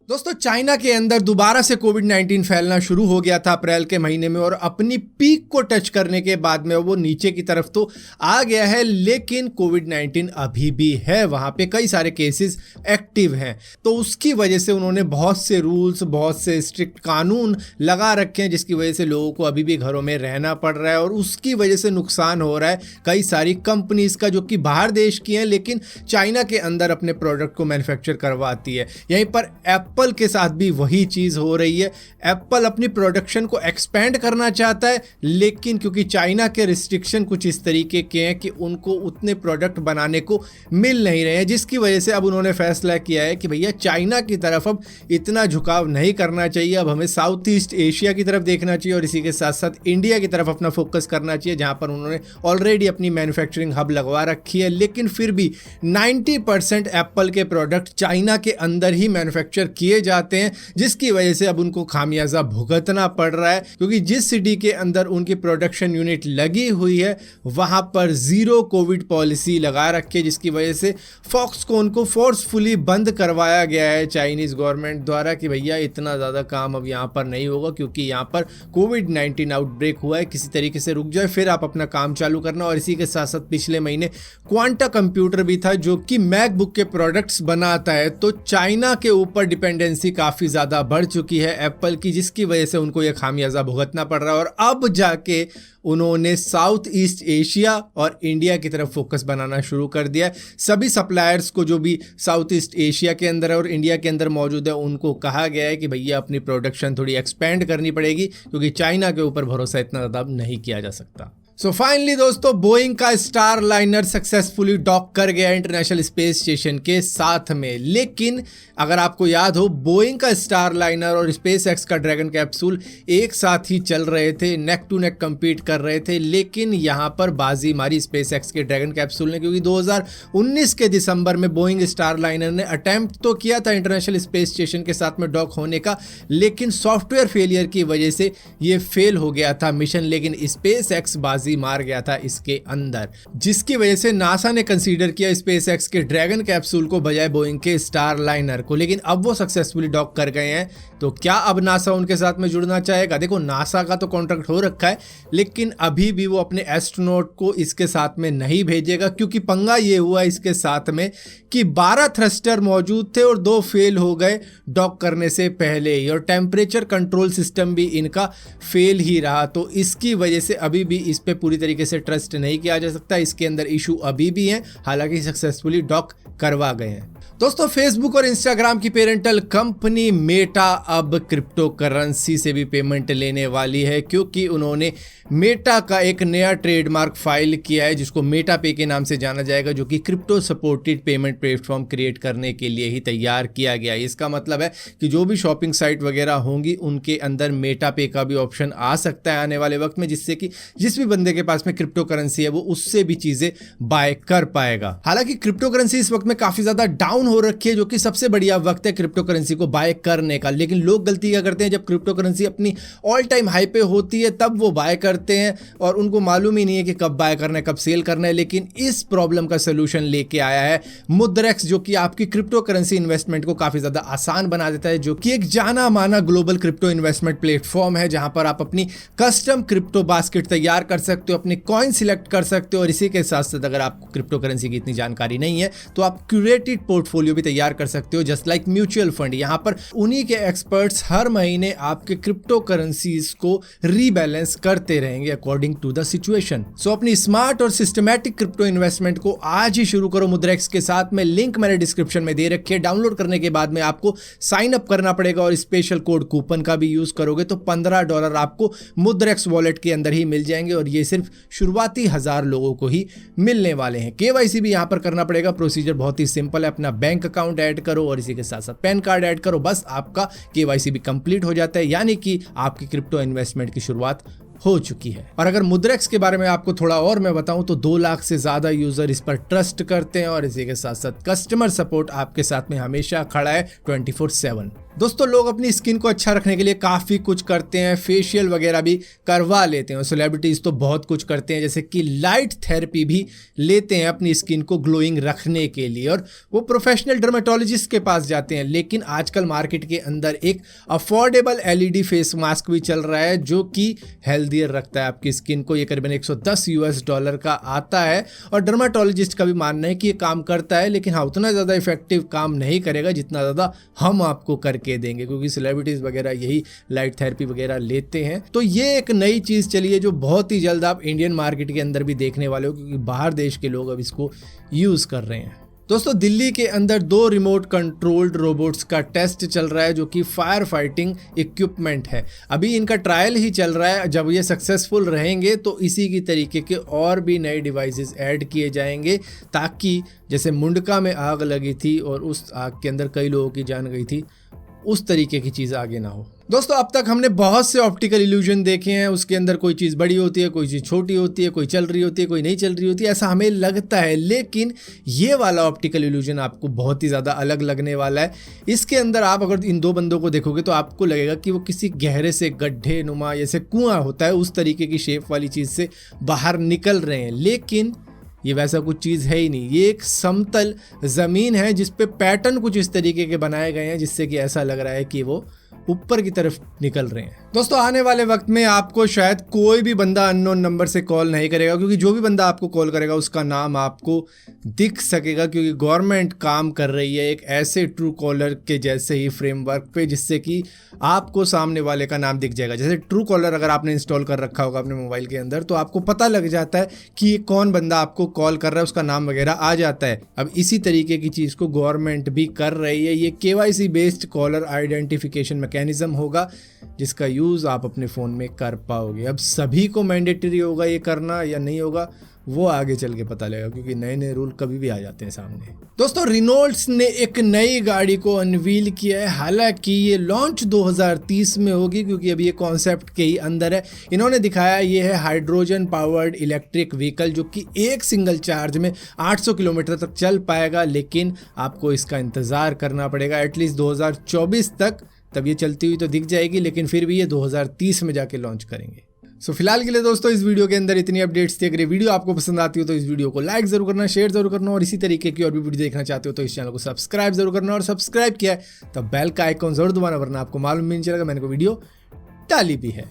दोस्तों चाइना के अंदर दोबारा से कोविड-19 फैलना शुरू हो गया था अप्रैल के महीने में और अपनी पीक को टच करने के बाद में वो नीचे की तरफ तो आ गया है, लेकिन कोविड-19 अभी भी है वहाँ पे, कई सारे केसेस एक्टिव हैं। तो उसकी वजह से उन्होंने बहुत से रूल्स, बहुत से स्ट्रिक्ट कानून लगा रखे हैं, जिसकी वजह से लोगों को अभी भी घरों में रहना पड़ रहा है और उसकी वजह से नुकसान हो रहा है कई सारी कंपनीज का, जो कि बाहर देश की हैं लेकिन चाइना के अंदर अपने प्रोडक्ट को मैन्युफैक्चर करवाती है। यहीं पर एप्पल के साथ भी वही चीज हो रही है। एप्पल अपनी प्रोडक्शन को एक्सपेंड करना चाहता है, लेकिन क्योंकि चाइना के रिस्ट्रिक्शन कुछ इस तरीके के हैं कि उनको उतने प्रोडक्ट बनाने को मिल नहीं रहे हैं, जिसकी वजह से अब उन्होंने फैसला किया है कि भैया चाइना की तरफ अब इतना झुकाव नहीं करना चाहिए, अब हमें साउथ ईस्ट एशिया की तरफ देखना चाहिए और इसी के साथ साथ इंडिया की तरफ अपना फोकस करना चाहिए, जहां पर उन्होंने ऑलरेडी अपनी मैन्युफैक्चरिंग हब लगवा रखी है। लेकिन फिर भी 90% एप्पल के प्रोडक्ट चाइना के अंदर ही मैन्युफैक्चर किए जाते हैं, जिसकी वजह से अब उनको खामियाजा भुगतना पड़ रहा है, क्योंकि जिस सिटी के अंदर उनकी प्रोडक्शन यूनिट लगी हुई है वहां पर जीरो कोविड पॉलिसी लगा रखी है, जिसकी वजह से फॉक्सकॉन को फोर्सफुली बंद करवाया गया है चाइनीज गवर्नमेंट द्वारा कि भैया इतना ज़्यादा काम अब यहाँ पर नहीं होगा, क्योंकि यहाँ पर कोविड-19 आउटब्रेक हुआ है, किसी तरीके से रुक जाए फिर आप अपना काम चालू करना। और इसी के साथ साथ पिछले महीने क्वांटा कंप्यूटर भी था जो कि मैकबुक के प्रोडक्ट्स बनाता है, तो चाइना के ऊपर डिपेंडेंसी काफ़ी ज़्यादा बढ़ चुकी है एप्पल की, जिसकी वजह से उनको यह खामियाजा भुगतना पड़ रहा है। और अब जाके उन्होंने साउथ ईस्ट एशिया और इंडिया की तरफ फोकस बनाना शुरू कर दिया है। सभी सप्लायर्स को जो भी साउथ ईस्ट एशिया के अंदर है और इंडिया के अंदर मौजूद है, उनको कहा गया है कि भैया अपनी प्रोडक्शन थोड़ी एक्सपेंड करनी पड़ेगी, क्योंकि चाइना के ऊपर भरोसा इतना ज़्यादा नहीं किया जा सकता। सो फाइनली दोस्तों, बोइंग का स्टार लाइनर सक्सेसफुली डॉक कर गया इंटरनेशनल स्पेस स्टेशन के साथ में। लेकिन अगर आपको याद हो, बोइंग का स्टार लाइनर और स्पेस एक्स का ड्रैगन कैप्सूल एक साथ ही चल रहे थे, नेक टू नेक compete कर रहे थे, लेकिन यहाँ पर बाजी मारी स्पेस एक्स के ड्रैगन कैप्सूल ने, क्योंकि 2019 के दिसंबर में बोइंग स्टार लाइनर ने अटेम्प्ट तो किया था इंटरनेशनल स्पेस स्टेशन के साथ में डॉक होने का, लेकिन सॉफ्टवेयर फेलियर की वजह से ये फेल हो गया था मिशन। लेकिन स्पेस एक्स बाजी मार गया था इसके अंदर, जिसकी वजह से नासा ने कंसीडर किया स्पेस एक्स के ड्रैगन कैप्सूल को बजाय बोइंग के स्टार लाइनर को। लेकिन अब वो सक्सेसफुली डॉक कर गए हैं, तो क्या अब नासा उनके साथ में जुड़ना चाहेगा? देखो, नासा का तो कॉन्ट्रैक्ट हो रखा है, लेकिन अभी भी वो अपने एस्ट्रोनॉट को इसके साथ में नहीं भेजेगा, क्योंकि पंगा ये हुआ इसके साथ में कि 12 थ्रस्टर मौजूद थे और 2 फेल हो गए डॉक करने से पहले ही, और टेम्परेचर कंट्रोल सिस्टम भी इनका फेल ही रहा। तो इसकी वजह से अभी भी इस पे पूरी तरीके से ट्रस्ट नहीं किया जा सकता, इसके अंदर इशू अभी भी है, हालांकि सक्सेसफुली डॉक करवा गए हैं। दोस्तों, फेसबुक और इंस्टाग्राम की पेरेंटल कंपनी मेटा अब क्रिप्टो करेंसी से भी पेमेंट लेने वाली है, क्योंकि उन्होंने मेटा का एक नया ट्रेडमार्क फाइल किया है, जिसको मेटा पे के नाम से जाना जाएगा, जो कि crypto supported payment platform create करने के लिए ही तैयार किया गया है। इसका मतलब है कि जो भी शॉपिंग साइट वगैरह होंगी उनके अंदर मेटा पे का भी ऑप्शन आ सकता है आने वाले वक्त में, जिससे कि जिस भी बंदे के पास में क्रिप्टो करेंसी है वो उससे भी चीजें बाय कर पाएगा। हालांकि क्रिप्टो करेंसी इस वक्त में काफी ज्यादा डाउन हो रखी है, जो कि सबसे बढ़िया वक्त है क्रिप्टो करेंसी को बाय करने का। लेकिन लोग गलती क्या करते हैं, जब क्रिप्टो करेंसी अपनी ऑल टाइम हाई पे होती है तब वो बाय करते हैं और उनको मालूम ही नहीं है कि कब बाय करना है, कब सेल करना है। लेकिन इस प्रॉब्लम का सोल्यूशन लेके आया है मुद्रेक्स, जो कि आपकी क्रिप्टो करेंसी इन्वेस्टमेंट को काफी ज्यादा आसान बना देता है, जो कि एक जाना माना ग्लोबल क्रिप्टो इन्वेस्टमेंट प्लेटफॉर्म है, जहां पर आप अपनी कस्टम क्रिप्टो बास्केट तैयार कर सकते हो, अपने कॉइन सिलेक्ट कर सकते हो, और इसी के साथ साथ अगर आपको क्रिप्टो करेंसी की इतनी जानकारी नहीं है तो आप क्यूरेटेड पोर्टफोलियो भी तैयार कर सकते हो, जस्ट लाइक म्यूचुअल फंड। यहां पर उन्हीं के एक्सपर्ट्स हर महीने आपके क्रिप्टो करेंसीज को रीबैलेंस करते रहेंगे अकॉर्डिंग टू द सिचुएशन। सो अपनी स्मार्ट और सिस्टमैटिक क्रिप्टो इन्वेस्टमेंट को आज ही शुरू करो मुद्रेक्स के साथ में, लिंक मैंने डिस्क्रिप्शन में दे रखी है। डाउनलोड करने के बाद में आपको साइन अप करना पड़ेगा और स्पेशल कोड कूपन का भी यूज करोगे तो $15 आपको मुद्रेक्स वॉलेट के अंदर ही मिल जाएंगे, और ये सिर्फ शुरुआती 1000 लोगों को ही मिलने वाले हैं। केवाईसी भी यहां पर करना पड़ेगा, प्रोसीजर बहुत ही सिंपल है, अपना बैंक अकाउंट ऐड करो और इसी के साथ साथ पैन कार्ड ऐड करो, बस आपका केवाईसी भी कंप्लीट हो जाता है, यानी कि आपकी क्रिप्टो इन्वेस्टमेंट की शुरुआत हो चुकी है। और अगर मुद्रेक्स के बारे में आपको थोड़ा और मैं बताऊं तो 2 लाख से ज्यादा यूजर इस पर ट्रस्ट करते हैं और इसी के साथ साथ कस्टमर सपोर्ट आपके साथ में हमेशा खड़ा है 24/7। दोस्तों, लोग अपनी स्किन को अच्छा रखने के लिए काफी कुछ करते हैं, फेशियल वगैरह भी करवा लेते हैं और सेलिब्रिटीज तो बहुत कुछ करते हैं, जैसे कि लाइट थेरेपी भी लेते हैं अपनी स्किन को ग्लोइंग रखने के लिए और वो प्रोफेशनल डर्मेटोलॉजिस्ट के पास जाते हैं। लेकिन आजकल मार्केट के अंदर एक अफोर्डेबल LED फेस मास्क भी चल रहा है जो कि हेल्दियर रखता है आपकी स्किन को। ये करीबन $110 का आता है और डर्मेटोलॉजिस्ट का भी मानना है कि ये काम करता है, लेकिन हाँ उतना ज़्यादा इफेक्टिव काम नहीं करेगा जितना ज़्यादा हम आपको करके देंगे, क्योंकि सेलिब्रिटीज वगैरह यही लाइट थेरेपी वगैरह लेते हैं। तो ये एक नई चीज़ चली है जो बहुत ही जल्द आप इंडियन मार्केट के अंदर भी देखने वाले हो, क्योंकि बाहर देश के लोग अब इसको यूज़ कर रहे हैं। दोस्तों, दिल्ली के अंदर 2 रिमोट कंट्रोल्ड रोबोट्स का टेस्ट चल रहा है जो कि फायर फाइटिंग इक्विपमेंट है। अभी इनका ट्रायल ही चल रहा है, जब ये सक्सेसफुल रहेंगे तो इसी की तरीके के और भी नए डिवाइसेस ऐड किए जाएंगे, ताकि जैसे मुंडका में आग लगी थी और उस आग के अंदर कई लोगों की जान गई थी, उस तरीके की चीज़ आगे ना हो। दोस्तों, अब तक हमने बहुत से ऑप्टिकल इल्यूजन देखे हैं, उसके अंदर कोई चीज़ बड़ी होती है, कोई चीज़ छोटी होती है, कोई चल रही होती है, कोई नहीं चल रही होती है, ऐसा हमें लगता है। लेकिन ये वाला ऑप्टिकल इल्यूजन आपको बहुत ही ज़्यादा अलग लगने वाला है। इसके अंदर आप अगर इन 2 बंदों को देखोगे तो आपको लगेगा कि वो किसी गहरे से गड्ढे नुमा, जैसे कुआं होता है उस तरीके की शेप वाली चीज़ से बाहर निकल रहे हैं, लेकिन ये वैसा कुछ चीज़ है ही नहीं। ये एक समतल ज़मीन है जिस पे पैटर्न कुछ इस तरीके के बनाए गए हैं, जिससे कि ऐसा लग रहा है कि वो ऊपर की तरफ निकल रहे हैं। दोस्तों, आने वाले वक्त में आपको शायद कोई भी बंदा अननोन नंबर से कॉल नहीं करेगा, क्योंकि जो भी बंदा आपको कॉल करेगा उसका नाम आपको दिख सकेगा, क्योंकि गवर्नमेंट काम कर रही है एक ऐसे ट्रू कॉलर के जैसे ही फ्रेमवर्क पे, जिससे कि आपको सामने वाले का नाम दिख जाएगा। जैसे ट्रू कॉलर अगर आपने इंस्टॉल कर रखा होगा अपने मोबाइल के अंदर, तो आपको पता लग जाता है कि ये कौन बंदा आपको कॉल कर रहा है, उसका नाम वगैरह आ जाता है। अब इसी तरीके की चीज़ को गवर्नमेंट भी कर रही है। ये KYC based caller identification mechanism होगा, जिसका यूज़ आप अपने फ़ोन में कर पाओगे। अब सभी को मैंडेटरी होगा ये करना या नहीं होगा, वो आगे चल के पता लगेगा, क्योंकि नए नए रूल कभी भी आ जाते हैं सामने। दोस्तों, रिनोल्ट्स ने एक नई गाड़ी को अनवील किया है। हालांकि ये लॉन्च 2030 में होगी, क्योंकि अभी ये कॉन्सेप्ट के ही अंदर है। इन्होंने दिखाया ये है हाइड्रोजन पावर्ड इलेक्ट्रिक व्हीकल, जो कि एक सिंगल चार्ज में 800 किलोमीटर तक चल पाएगा, लेकिन आपको इसका इंतज़ार करना पड़ेगा एटलीस्ट 2024 तक, तब ये चलती हुई तो दिख जाएगी, लेकिन फिर भी ये 2030 में जाके लॉन्च करेंगे। सो फिलहाल के लिए दोस्तों इस वीडियो के अंदर इतनी अपडेट्स थी। अगर ये वीडियो आपको पसंद आती हो तो इस वीडियो को लाइक जरूर करना, शेयर जरूर करना, और इसी तरीके की और भी वीडियो देखना चाहते हो तो इस चैनल को सब्सक्राइब जरूर करना, और सब्सक्राइब किया है तो बेल का आइकॉन जरूर दबाना, वरना आपको मालूम भी नहीं चलेगा मैंने कोई वीडियो डाली भी है।